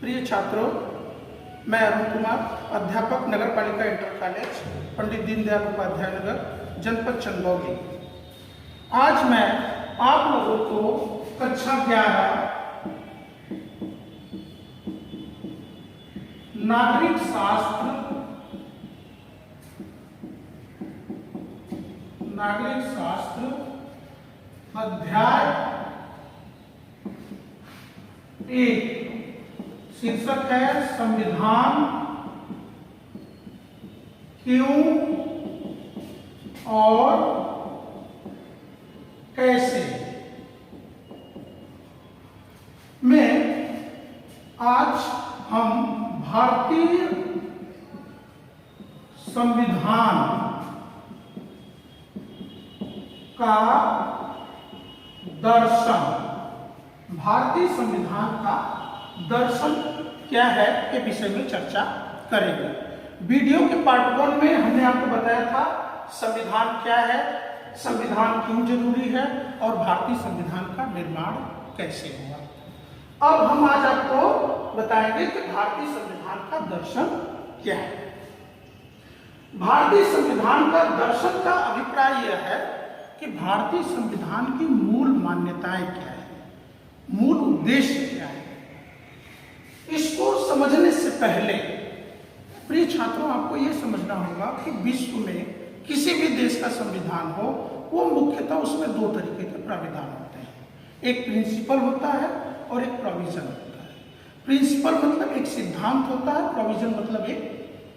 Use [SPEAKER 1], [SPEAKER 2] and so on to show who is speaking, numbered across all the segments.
[SPEAKER 1] प्रिय छात्रों, मैं अरुण कुमार, अध्यापक नगर पालिका इंटर कॉलेज पंडित दीनदयाल उपाध्याय नगर, जनपद चंदौली। आज मैं आप लोगों को कक्षा 11 नागरिक शास्त्र अध्याय 1, शीर्षक है संविधान क्यों और कैसे में आज हम भारतीय संविधान का दर्शन, भारतीय संविधान का दर्शन क्या है के विषय में चर्चा करेंगे। वीडियो के पार्ट 1 में हमने आपको बताया था संविधान क्या है, संविधान क्यों जरूरी है और भारतीय संविधान का निर्माण कैसे हुआ। अब हम आज आपको बताएंगे कि भारतीय संविधान का दर्शन क्या है। भारतीय संविधान का दर्शन का अभिप्राय यह है कि भारतीय संविधान की मूल मान्यताएं क्या है, मूल उद्देश्य क्या है। इसको समझने से पहले प्रिय छात्रों, आपको यह समझना होगा कि विश्व में किसी भी देश का संविधान हो, वो मुख्यतः उसमें 2 तरीके के प्राविधान होते हैं। एक प्रिंसिपल होता है और एक प्रोविजन होता है। प्रिंसिपल मतलब एक सिद्धांत होता है, प्रोविजन मतलब एक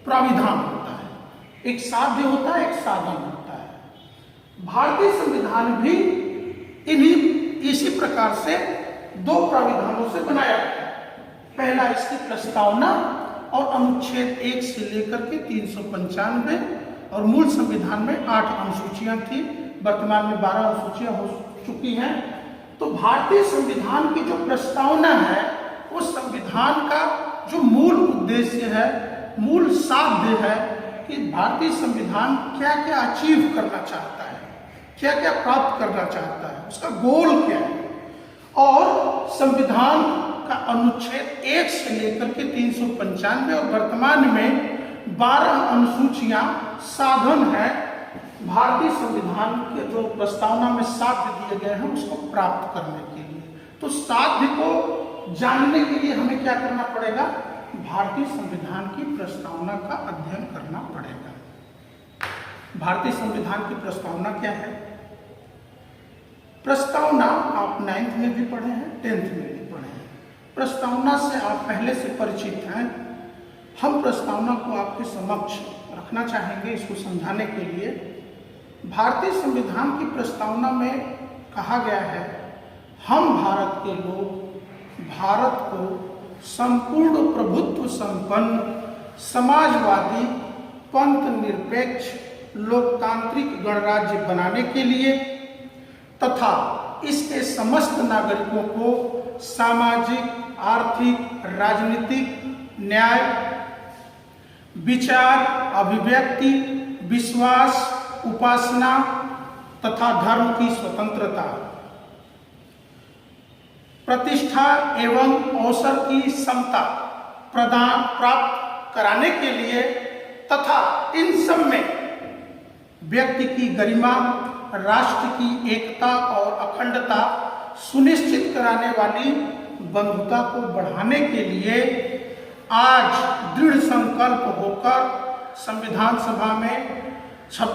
[SPEAKER 1] प्राविधान होता है। एक साध्य होता है, एक साधन होता है। भारतीय संविधान भी इसी प्रकार से 2 प्राविधानों से बनाया गया है। पहला इसकी प्रस्तावना और अनुच्छेद 1 से लेकर के 395 और मूल संविधान में 8 अनुसूचियां थी, वर्तमान में 12 अनुसूचियां हो चुकी हैं। तो भारतीय संविधान की जो प्रस्तावना है, वो संविधान का जो मूल उद्देश्य है, मूल साध्य है कि भारतीय संविधान क्या क्या अचीव करना चाहता है, क्या क्या प्राप्त करना चाहता है, उसका गोल क्या है। और संविधान का अनुच्छेद 1 से लेकर के 395 और वर्तमान में 12 अनुसूचियां साधन है भारतीय संविधान के जो प्रस्तावना में साध्य दिए गए हैं उसको प्राप्त करने के लिए। तो साध्य को जानने के लिए हमें क्या करना पड़ेगा? भारतीय संविधान की प्रस्तावना का अध्ययन करना पड़ेगा। भारतीय संविधान की प्रस्तावना क्या है? प्रस्तावना आप 9th में भी पढ़े हैं, 10th में भी पढ़े हैं। प्रस्तावना से आप पहले से परिचित हैं। हम प्रस्तावना को आपके समक्ष रखना चाहेंगे, इसको समझाने के लिए। भारतीय संविधान की प्रस्तावना में कहा गया है, हम भारत के लोग भारत को संपूर्ण प्रभुत्व संपन्न, समाजवादी, पंथ निरपेक्ष, लोकतांत्रिक गणराज्य बनाने के लिए तथा इसके समस्त नागरिकों को सामाजिक, आर्थिक, राजनीतिक, न्याय, विचार, अभिव्यक्ति, विश्वास, उपासना तथा धर्म की स्वतंत्रता, प्रतिष्ठा एवं अवसर की समता प्रदान प्राप्त कराने के लिए तथा इन सब में व्यक्ति की गरिमा, राष्ट्र की एकता और अखंडता सुनिश्चित कराने वाली बंधुता को बढ़ाने के लिए आज दृढ़ संकल्प होकर संविधान सभा में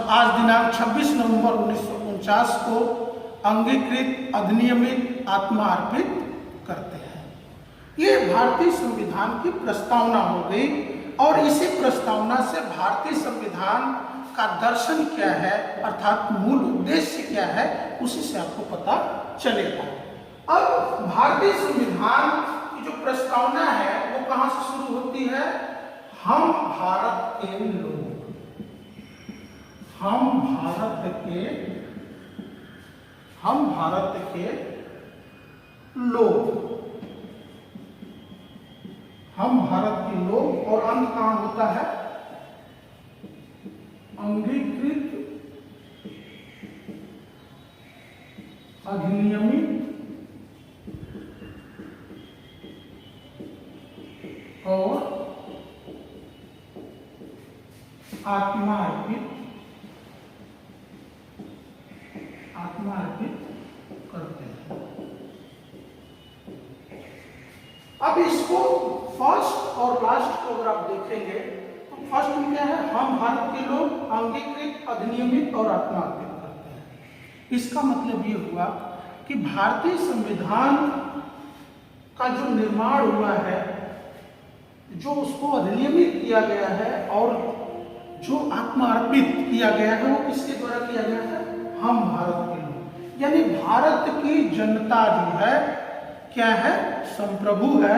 [SPEAKER 1] आज दिनांक 26 नवंबर 1949 को अंगीकृत, अधिनियमित, आत्मा अर्पित करते हैं। ये भारतीय संविधान की प्रस्तावना हो गई। और इसी प्रस्तावना से भारतीय संविधान का दर्शन क्या है, अर्थात मूल उद्देश्य क्या है, उसी से आपको पता चलेगा। अब भारतीय संविधान की जो प्रस्तावना है वो कहां से शुरू होती है? हम भारत के लोग, हम भारत के लोग, हम भारत के लोग, और अंत कहां होता है? अंगीकृत, अधिनियमित और आत्मा अर्पित करते हैं। अब इसको फर्स्ट और लास्ट को अगर आप देखेंगे तो फर्स्ट में क्या है, हम भारत के लोग अंगीकृत, अधिनियमित और आत्मा अर्पित करते हैं। इसका मतलब ये हुआ कि भारतीय संविधान का जो निर्माण हुआ है, जो उसको अधिनियमित किया गया है और जो आत्मा अर्पित किया गया है, वो किसके द्वारा किया गया है, हम भारत के लोग। यानी भारत की जनता जो है क्या है, संप्रभु है,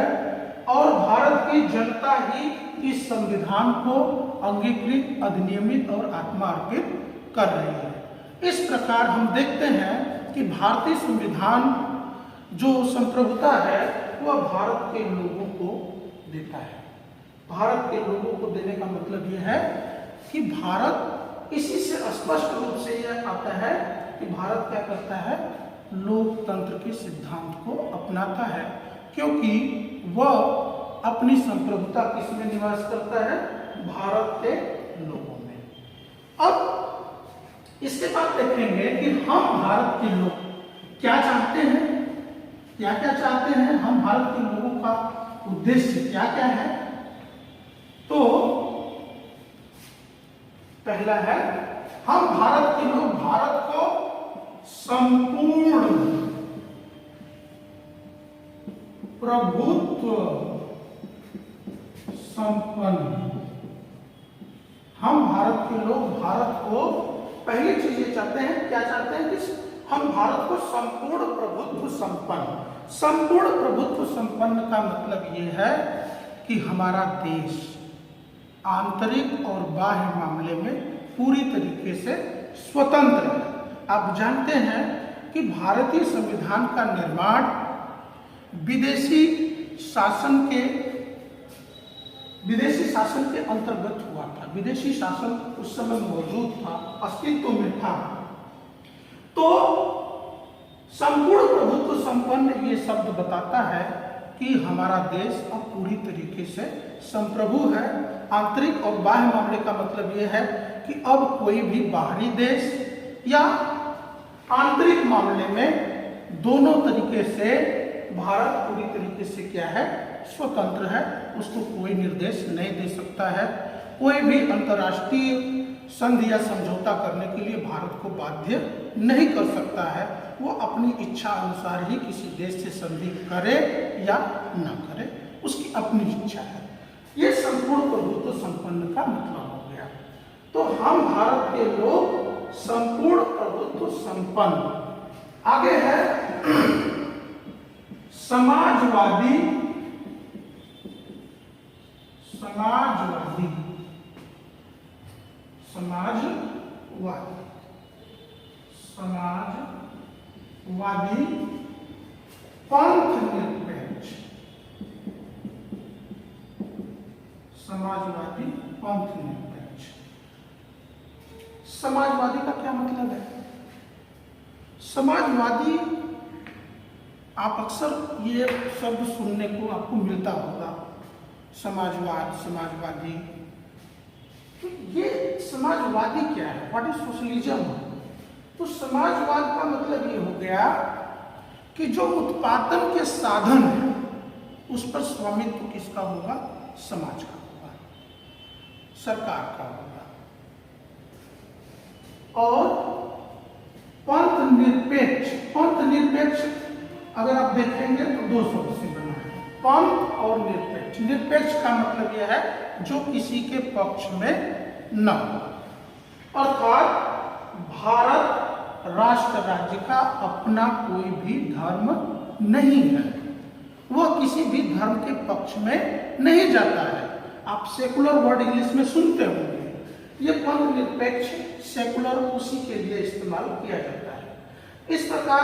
[SPEAKER 1] और भारत की जनता ही इस संविधान को अंगीकृत, अधिनियमित और आत्मा अर्पित कर रही है। इस प्रकार हम देखते हैं कि भारतीय संविधान जो संप्रभुता है वह भारत के लोगों को देता है। भारत के लोगों को देने का मतलब यह है कि भारत, इसी से स्पष्ट रूप से यह आता है कि भारत क्या करता है, लोकतंत्र के सिद्धांत को अपनाता है, क्योंकि वह अपनी संप्रभुता किसमें निवास करता है, भारत के लोगों में। अब इसके बाद देखेंगे कि हम भारत के लोग क्या चाहते हैं, क्या क्या चाहते हैं, हम भारत के लोगों का उद्देश्य क्या क्या है। तो पहला है, हम भारत के लोग भारत को संपूर्ण प्रभुत्व संपन्न, हम भारत के लोग भारत को, पहली चीज ये चाहते हैं, क्या चाहते हैं कि हम भारत को संपूर्ण प्रभुत्व संपन्न। संपूर्ण प्रभुत्व संपन्न का मतलब ये है कि हमारा देश आंतरिक और बाह्य मामले में पूरी तरीके से स्वतंत्र है। आप जानते हैं कि भारतीय संविधान का निर्माण विदेशी शासन के अंतर्गत हुआ था। विदेशी शासन उस समय मौजूद था, अस्तित्व में था। तो संपूर्ण प्रभुत्व संपन्न ये शब्द बताता है कि हमारा देश अब पूरी तरीके से संप्रभु है। आंतरिक और बाह्य मामले का मतलब यह है कि अब कोई भी बाहरी देश या आंतरिक मामले में दोनों तरीके से भारत पूरी तरीके से क्या है, स्वतंत्र है। उसको कोई निर्देश नहीं दे सकता है। कोई भी अंतर्राष्ट्रीय संधि या समझौता करने के लिए भारत को बाध्य नहीं कर सकता है। वो अपनी इच्छा अनुसार ही किसी देश से संधि करे या न करे, उसकी अपनी इच्छा है। ये संपूर्ण प्रभुत्व संपन्न का मतलब हो गया। तो हम भारत के लोग संपूर्ण प्रभुत्व संपन्न। आगे है समाजवादी, समाजवादी, समाजवादी, समाजवादी पंथ निरपेक्ष, समाजवादी पंथ निरपेक्ष। समाजवादी का क्या मतलब है? समाजवादी, आप अक्सर ये शब्द सुनने को आपको मिलता होगा, समाजवाद, समाजवादी। तो ये समाजवादी क्या है? What is socialism? तो समाजवाद का मतलब ये हो गया कि जो उत्पादन के साधन है उस पर स्वामित्व किसका होगा? समाज का होगा, सरकार का होगा। और पंथ निरपेक्ष, पंथ निरपेक्ष अगर आप देखेंगे तो दो शब्द से बना है, पंथ और निरपेक्ष। निरपेक्ष का मतलब यह है जो किसी के पक्ष में न हो। अर्थात भारत राष्ट्र राज्य का अपना कोई भी धर्म नहीं है, वह किसी भी धर्म के पक्ष में नहीं जाता है। आप सेकुलर वर्ड इंग्लिश में सुनते होंगे, ये पंथ निरपेक्ष सेकुलर उसी के लिए इस्तेमाल किया जाता है। इस प्रकार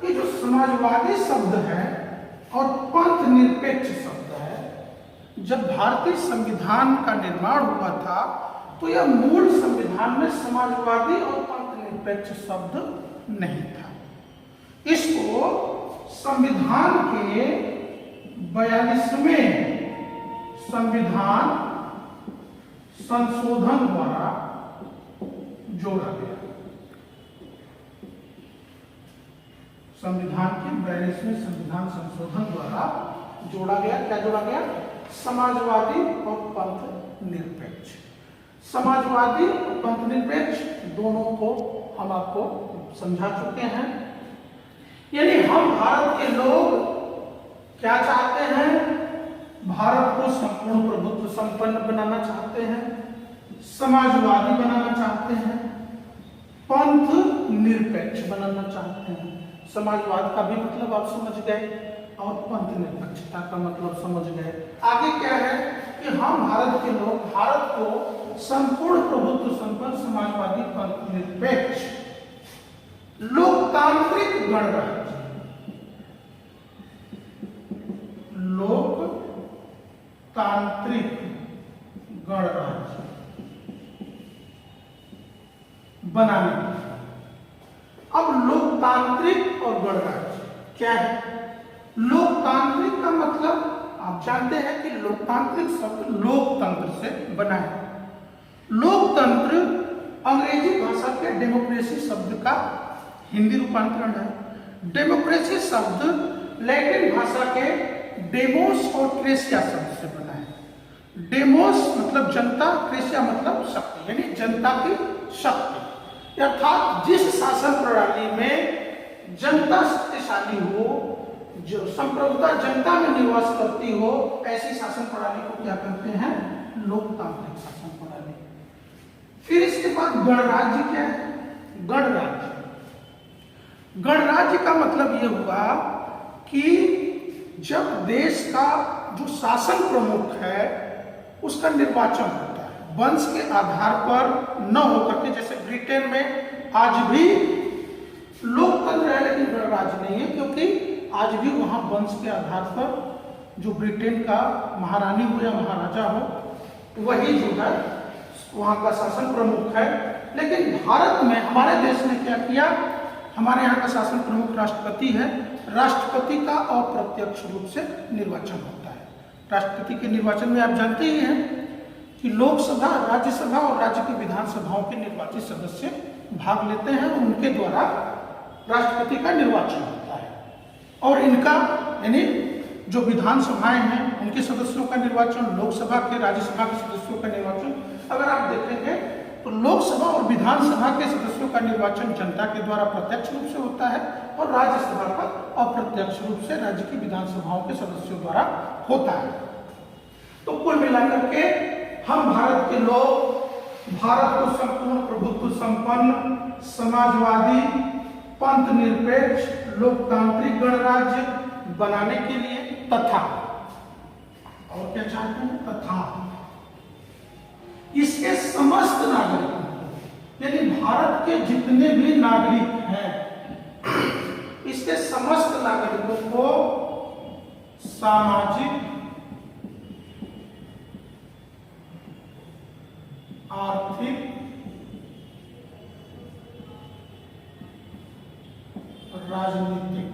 [SPEAKER 1] ये जो समाजवादी शब्द है और पंथ निरपेक्ष शब्द है, जब भारतीय संविधान का निर्माण हुआ था तो यह मूल संविधान में समाजवादी और पंथ निरपेक्ष शब्द नहीं था। इसको संविधान के 42वें संविधान संशोधन द्वारा जोड़ा गया। संविधान के 42वें संविधान संशोधन द्वारा जोड़ा गया। क्या जोड़ा गया? समाजवादी और पंथ निरपेक्ष। समाजवादी और पंथ निरपेक्ष दोनों को हम आपको समझा चुके हैं। यानी हम भारत के लोग क्या चाहते हैं? भारत को संपूर्ण प्रभुत्व संपन्न बनाना चाहते हैं, समाजवादी बनाना चाहते हैं, पंथ निरपेक्ष बनाना चाहते हैं। समाजवाद का भी मतलब आप समझ गए और पंथ निरपेक्षता का मतलब समझ गए। आगे क्या है कि हम भारत के लोग भारत को संपूर्ण प्रभुत्व संपन्न, समाजवादी, पंथ निरपेक्ष, लोकतांत्रिक गणराज्य, लोकतांत्रिक गणराज्य बनाने। अब लोकतांत्रिक और गणराज्य क्या है? लोकतांत्रिक का मतलब आप जानते हैं कि लोकतांत्रिक शब्द लोकतंत्र से बना है। लोकतंत्र अंग्रेजी भाषा के डेमोक्रेसी शब्द का हिंदी रूपांतरण है। डेमोक्रेसी शब्द लैटिन भाषा के डेमोस और क्रेसिया शब्द से बना है। डेमोस मतलब जनता, क्रेसिया मतलब शक्ति, यानी जनता की शक्ति, अर्थात जिस शासन प्रणाली में जनता शक्तिशाली हो, जो संप्रभुता जनता में निवास करती हो, ऐसी शासन प्रणाली को क्या कहते हैं? लोकतांत्रिक शासन प्रणाली। फिर इसके बाद गणराज्य क्या है? गणराज्य, गणराज्य का मतलब यह हुआ कि जब देश का जो शासन प्रमुख है उसका निर्वाचन होता है वंश के आधार पर न होकर के, जैसे ब्रिटेन में आज भी लोकतंत्र है लेकिन गणराज्य नहीं है, क्योंकि आज भी वहां वंश के आधार पर जो ब्रिटेन का महारानी हो या महाराजा हो वही जो है वहां का शासन प्रमुख है। लेकिन भारत में, हमारे देश ने क्या किया? हमारे यहाँ का शासन प्रमुख राष्ट्रपति है। राष्ट्रपति का अप्रत्यक्ष रूप से निर्वाचन होता है। राष्ट्रपति के निर्वाचन में आप जानते ही हैं कि लोकसभा, राज्यसभा और राज्य की विधानसभाओं के निर्वाचित सदस्य भाग लेते हैं, उनके द्वारा राष्ट्रपति का निर्वाचन होता है। और इनका यानी जो विधानसभाएं हैं उनके सदस्यों का निर्वाचन, लोकसभा के, राज्यसभा के सदस्यों का निर्वाचन, अगर आप देखेंगे तो लोकसभा और विधानसभा के सदस्यों का निर्वाचन जनता के द्वारा प्रत्यक्ष रूप से होता है और राज्यसभा का अप्रत्यक्ष रूप से राज्य की विधानसभाओं के सदस्यों द्वारा होता है। तो कुल मिलाकर के हम भारत के लोग भारत को संपूर्ण प्रभुत्व संपन्न, समाजवादी, पंथ निरपेक्ष, लोकतांत्रिक गणराज्य बनाने के लिए तथा, और क्या चाहते हैं? तथा इसके समस्त नागरिकों को, यानी भारत के जितने भी नागरिक हैं, इसके समस्त नागरिकों को सामाजिक, आर्थिक, राजनीतिक,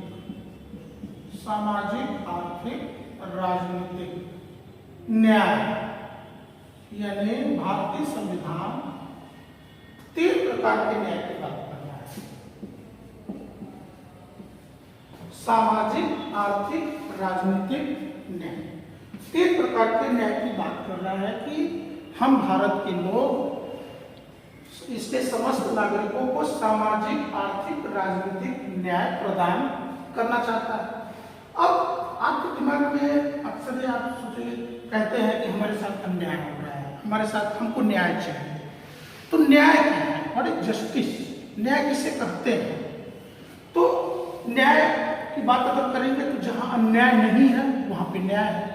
[SPEAKER 1] सामाजिक, आर्थिक, राजनीतिक न्याय, यानी भारतीय संविधान 3 प्रकार के न्याय की बात कर रहा है। सामाजिक, आर्थिक, राजनीतिक न्याय, 3 प्रकार के न्याय की बात कर रहा है कि हम भारत के लोग इसके समस्त नागरिकों को सामाजिक, आर्थिक, राजनीतिक न्याय प्रदान करना चाहता है। अब आपके दिमाग में अक्सर आप सोचिए, कहते हैं कि हमारे साथ अन्याय हो रहा है, हमारे साथ, हमको न्याय चाहिए। तो न्याय क्या है? What is justice? न्याय किसे कहते हैं? तो न्याय की बात अगर करेंगे तो जहां अन्याय नहीं है वहां पे न्याय है।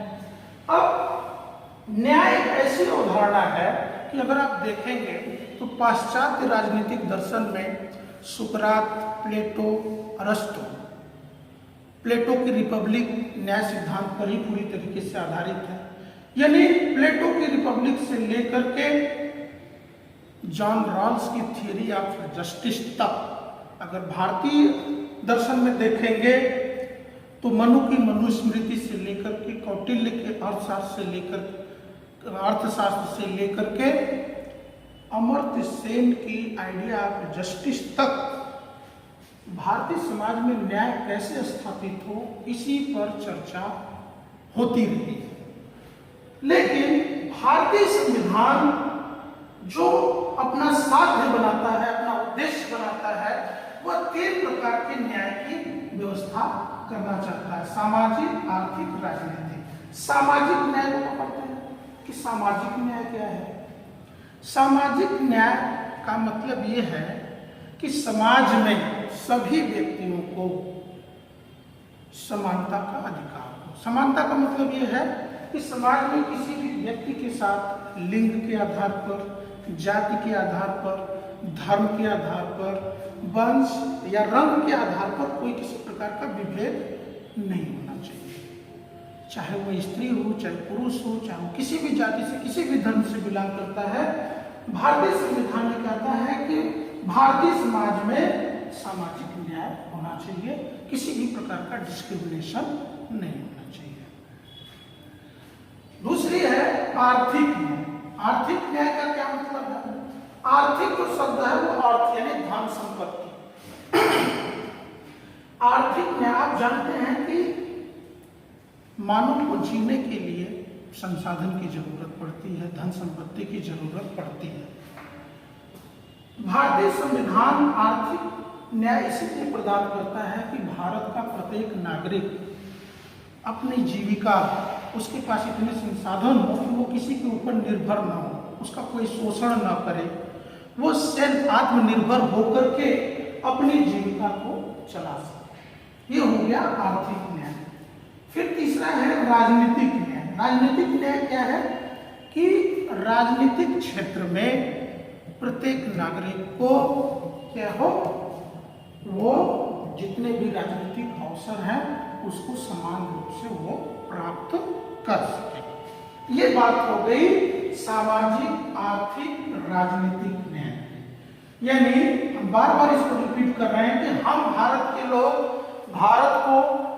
[SPEAKER 1] अब न्याय एक ऐसी अवधारणा है कि अगर आप देखेंगे तो पाश्चात्य राजनीतिक दर्शन में सुकरात, प्लेटो, अरस्तु, प्लेटो की रिपब्लिक न्याय सिद्धांत पर ही पूरी तरीके से आधारित है। यानी प्लेटो की रिपब्लिक से लेकर के जॉन रॉल्स की थियरी ऑफ जस्टिस तक अगर भारतीय दर्शन में देखेंगे तो मनु की मनुस्मृति से लेकर के कौटिल्य के अर्थशास्त्र से लेकर अर्थशास्त्र से लेकर के अमर्त्य सेन की आइडिया ऑफ जस्टिस तक भारतीय समाज में न्याय कैसे स्थापित हो, इसी पर चर्चा होती रही है। लेकिन भारतीय संविधान जो अपना साध्य बनाता है, अपना उद्देश्य बनाता है, वह 3 प्रकार के न्याय की व्यवस्था करना चाहता है: सामाजिक, आर्थिक, राजनीतिक। सामाजिक न्याय को पढ़ते हैं कि सामाजिक न्याय क्या है। सामाजिक न्याय का मतलब ये है कि समाज में सभी व्यक्तियों को समानता का अधिकार हो। समानता का मतलब ये है कि समाज में किसी भी व्यक्ति के साथ लिंग के आधार पर, जाति के आधार पर, धर्म के आधार पर, वंश या रंग के आधार पर कोई किसी प्रकार का विभेद नहीं होना चाहिए। चाहे वो स्त्री हो, चाहे पुरुष हो, चाहे वो किसी भी जाति से, किसी भी धर्म से बिलोंग करता है, भारतीय संविधान ये कहता है कि भारतीय समाज में सामाजिक न्याय होना चाहिए, किसी भी प्रकार का डिस्क्रिमिनेशन नहीं होना चाहिए। दूसरी है आर्थिक न्याय। आर्थिक न्याय का क्या मतलब है? आर्थिक जो शब्द है वो अर्थ यानी धन संपत्ति। आर्थिक न्याय आप जानते हैं कि मानव को जीने के लिए संसाधन की जरूरत पड़ती है, धन संपत्ति की जरूरत पड़ती है। भारतीय संविधान आर्थिक न्याय इसलिए प्रदान करता है कि भारत का प्रत्येक नागरिक अपनी जीविका, उसके पास इतने संसाधन हो कि वो किसी के ऊपर निर्भर न हो, उसका कोई शोषण न करे, वो सेल्फ आत्मनिर्भर होकर के अपनी जीविका को चला सके। ये हो गया आर्थिक न्याय। फिर तीसरा है राजनीतिक न्याय। राजनीतिक न्याय क्या है कि राजनीतिक क्षेत्र में प्रत्येक नागरिक को क्या हो, वो जितने भी राजनीतिक अवसर हैं उसको समान रूप से वो प्राप्त कर सके। ये बात हो गई सामाजिक, आर्थिक, राजनीतिक न्याय। यानी हम बार बार इसको रिपीट कर रहे हैं कि हम भारत के लोग भारत को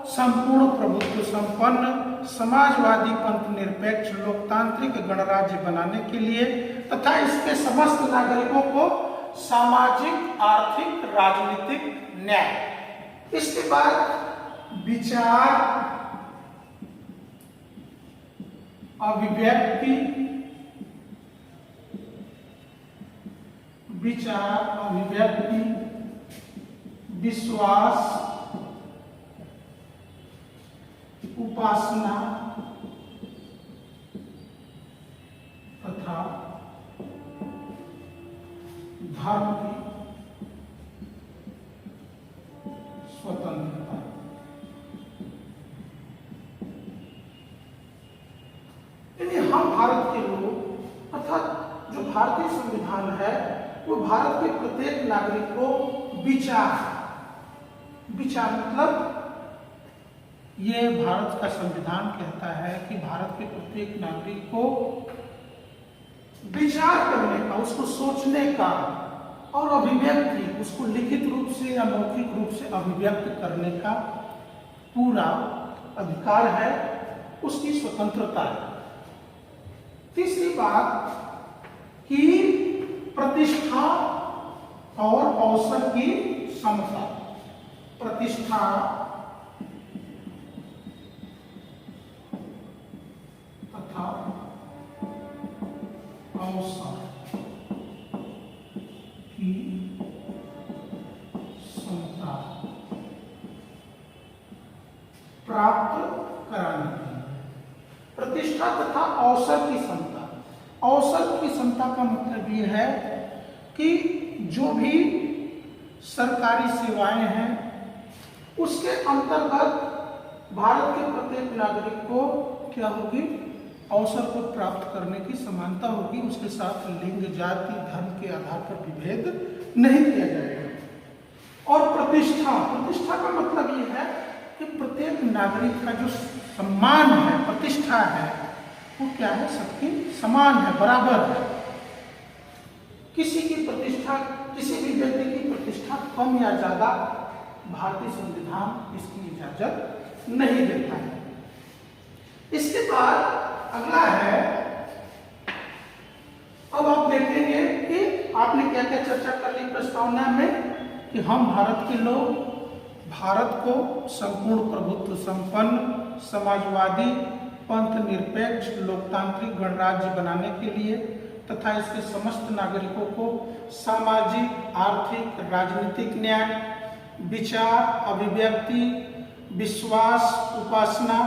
[SPEAKER 1] संपूर्ण प्रभुत्व संपन्न, समाजवादी, पंथ निरपेक्ष, लोकतांत्रिक गणराज्य बनाने के लिए तथा इसके समस्त नागरिकों को सामाजिक, आर्थिक, राजनीतिक न्याय। इसके बाद विचार, अभिव्यक्ति, विचार, अभिव्यक्ति, विश्वास, उपासना तथा धर्म की स्वतंत्रता। यानी हम भारत के लोग अर्थात जो भारतीय संविधान है वो भारत के प्रत्येक नागरिक को विचार मतलब ये भारत का संविधान कहता है कि भारत के प्रत्येक नागरिक को विचार करने का, उसको सोचने का और अभिव्यक्ति, उसको लिखित रूप से या मौखिक रूप से अभिव्यक्त करने का पूरा अधिकार है, उसकी स्वतंत्रता है। तीसरी बात कि प्रतिष्ठा और अवसर की समता। प्रतिष्ठा तथा अवसर की समता प्राप्त कराने की। प्रतिष्ठा तथा अवसर की समता। अवसर की समता का मतलब ये है कि जो भी सरकारी सेवाएं हैं उसके अंतर्गत भारत के प्रत्येक नागरिक को क्या होगी, अवसर को प्राप्त करने की समानता होगी। उसके साथ लिंग, जाति, धर्म के आधार पर विभेद नहीं किया जाएगा। और प्रतिष्ठा का मतलब ये है कि प्रत्येक नागरिक का जो सम्मान है, प्रतिष्ठा है, वो क्या है, सबकी समान है, बराबर है। किसी की प्रतिष्ठा, किसी भी व्यक्ति की प्रतिष्ठा कम या ज्यादा भारतीय संविधान इसकी इजाजत नहीं देता है। इसके बाद अगला है क्या क्या चर्चा कर ली प्रस्तावना में कि हम भारत के लोग भारत को संपूर्ण प्रभुत्व संपन्न समाजवादी पंथ निरपेक्ष लोकतांत्रिक गणराज्य बनाने के लिए तथा इसके समस्त नागरिकों को सामाजिक आर्थिक राजनीतिक न्याय विचार अभिव्यक्ति विश्वास उपासना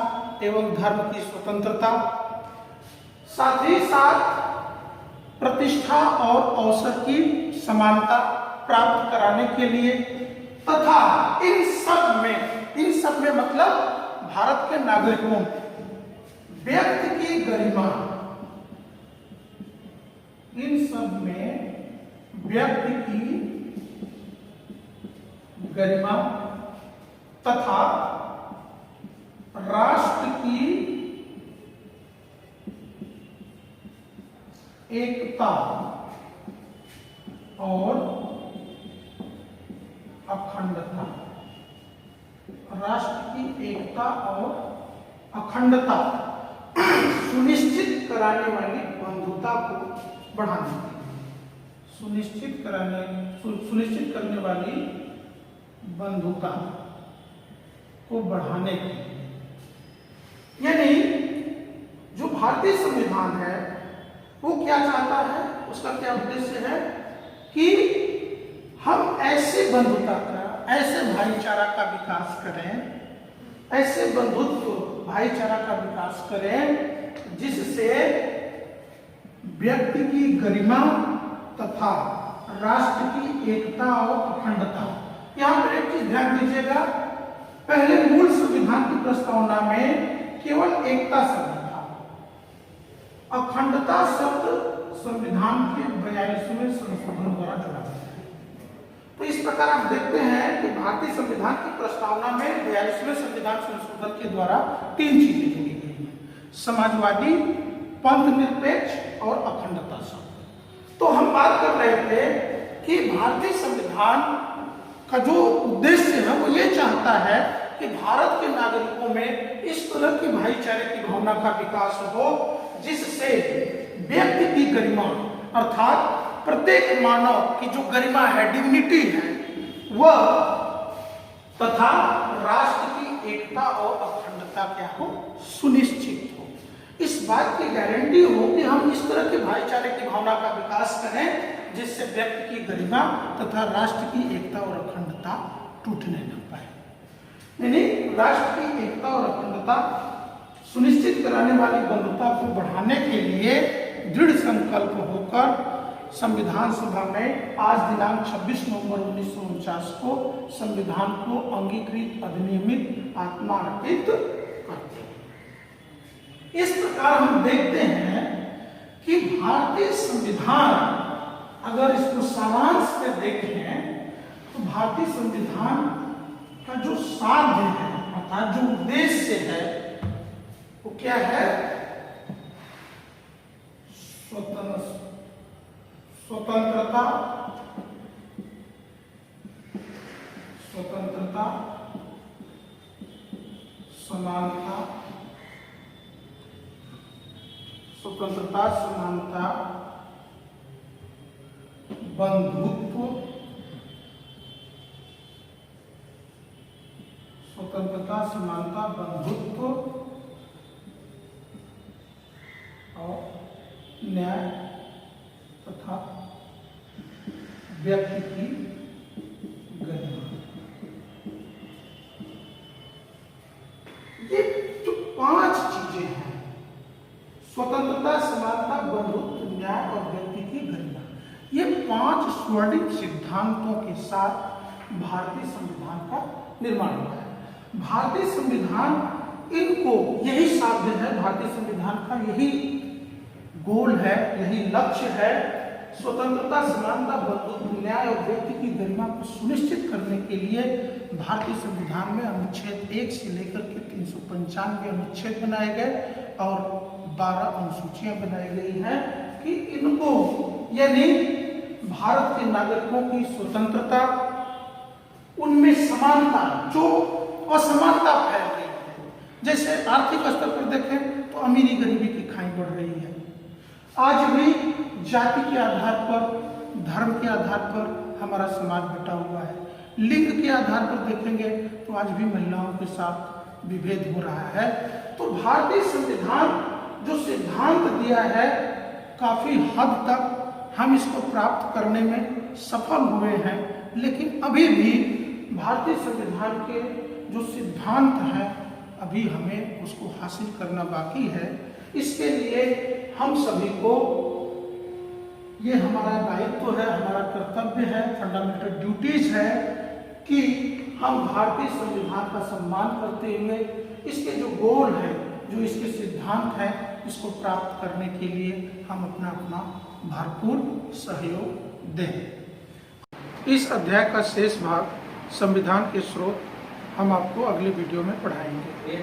[SPEAKER 1] एवं धर्म की स्वतंत्रता साथ ही साथ प्रतिष्ठा और अवसर की समानता प्राप्त कराने के लिए तथा इन सब में मतलब भारत के नागरिकों में व्यक्ति की गरिमा, इन सब में व्यक्ति की गरिमा तथा राष्ट्र की एकता और अखंडता, राष्ट्र की एकता और अखंडता सुनिश्चित कराने वाली बंधुता को बढ़ाने के लिए, सुनिश्चित करने वाली बंधुता को बढ़ाने के लिए, यानी जो भारतीय संविधान है वो क्या चाहता है, उसका क्या उद्देश्य है कि हम ऐसे बंधुता का, ऐसे भाईचारा का विकास करें, ऐसे बंधुत्व भाईचारा का विकास करें जिससे व्यक्ति की गरिमा तथा राष्ट्र की एकता और अखंडता। यहां पर एक चीज ध्यान दीजिएगा, पहले मूल संविधान की प्रस्तावना में केवल एकता शब्द था, अखंडता शब्द संविधान के 42वें संशोधन द्वारा जोड़ा गया है। तो इस प्रकार आप देखते हैं कि भारतीय संविधान की प्रस्तावना में 42वें संविधान संशोधन के द्वारा 3 चीजें जोड़ी गई हैं, समाजवादी पंथ निरपेक्ष और अखंडता शब्द। तो हम बात कर रहे थे कि भारतीय संविधान का जो उद्देश्य है वो ये चाहता है कि भारत के नागरिकों में इस तरह की भाईचारे की भावना का विकास हो जिससे व्यक्ति की गरिमा अर्थात प्रत्येक मानव की जो गरिमा है, डिग्निटी है, वह तथा राष्ट्र की एकता और अखंडता क्या हो, सुनिश्चित हो। इस बात की गारंटी हो कि हम इस तरह के भाईचारे की भावना का विकास करें जिससे व्यक्ति की गरिमा तथा राष्ट्र की एकता और अखंडता टूटने न पाए। यानी राष्ट्र की एकता और अखंडता सुनिश्चित कराने वाली बंधुता को बढ़ाने के लिए दृढ़ संकल्प होकर संविधान सभा में आज दिनांक 26 नवंबर 1949 को संविधान को अंगीकृत अधिनियमित आत्मा अर्पित करते हैं। इस प्रकार हम देखते हैं कि भारतीय संविधान अगर इसको सारांश में देखें तो भारतीय संविधान का जो साध्य है अर्थात जो उद्देश्य है वो क्या है, स्वतंत्रता, समानता, बंधुत्व, स्वतंत्रता, समानता, बंधुत्व और न्याय तथा व्यक्ति की गरिमा। ये जो 5 चीजें हैं, स्वतंत्रता, समानता, बंधुत्व, न्याय और व्यक्ति की गरिमा, ये 5 स्वर्णिम सिद्धांतों के साथ भारतीय संविधान का निर्माण हुआ है। भारतीय संविधान इनको, यही साध्य है भारतीय संविधान का, यही गोल है, यही लक्ष्य है, स्वतंत्रता, समानता, बंधुत्व, न्याय और व्यक्ति की गरिमा को सुनिश्चित करने के लिए भारतीय संविधान में अनुच्छेद 1 से लेकर के 395 अनुच्छेद बनाए गए और 12 अनुसूचियां बनाई गई हैं कि इनको, यानी भारत के नागरिकों की स्वतंत्रता, उनमें समानता, जो असमानता फैल रही है, जैसे आर्थिक स्तर पर देखें तो अमीरी गरीबी की खाई बढ़ रही है, आज भी जाति के आधार पर धर्म के आधार पर हमारा समाज बटा हुआ है, लिंग के आधार पर देखेंगे तो आज भी महिलाओं के साथ विभेद हो रहा है। तो भारतीय संविधान जो सिद्धांत दिया है काफी हद तक हम इसको प्राप्त करने में सफल हुए हैं, लेकिन अभी भी भारतीय संविधान के जो सिद्धांत है अभी हमें उसको हासिल करना बाकी है। इसके लिए हम सभी को, ये हमारा दायित्व है, हमारा कर्तव्य है, फंडामेंटल ड्यूटीज है कि हम भारतीय संविधान का सम्मान करते हुए इसके जो गोल है, जो इसके सिद्धांत है, इसको प्राप्त करने के लिए हम अपना भरपूर सहयोग दें। इस अध्याय का शेष भाग संविधान के स्रोत हम आपको अगले वीडियो में पढ़ाएंगे।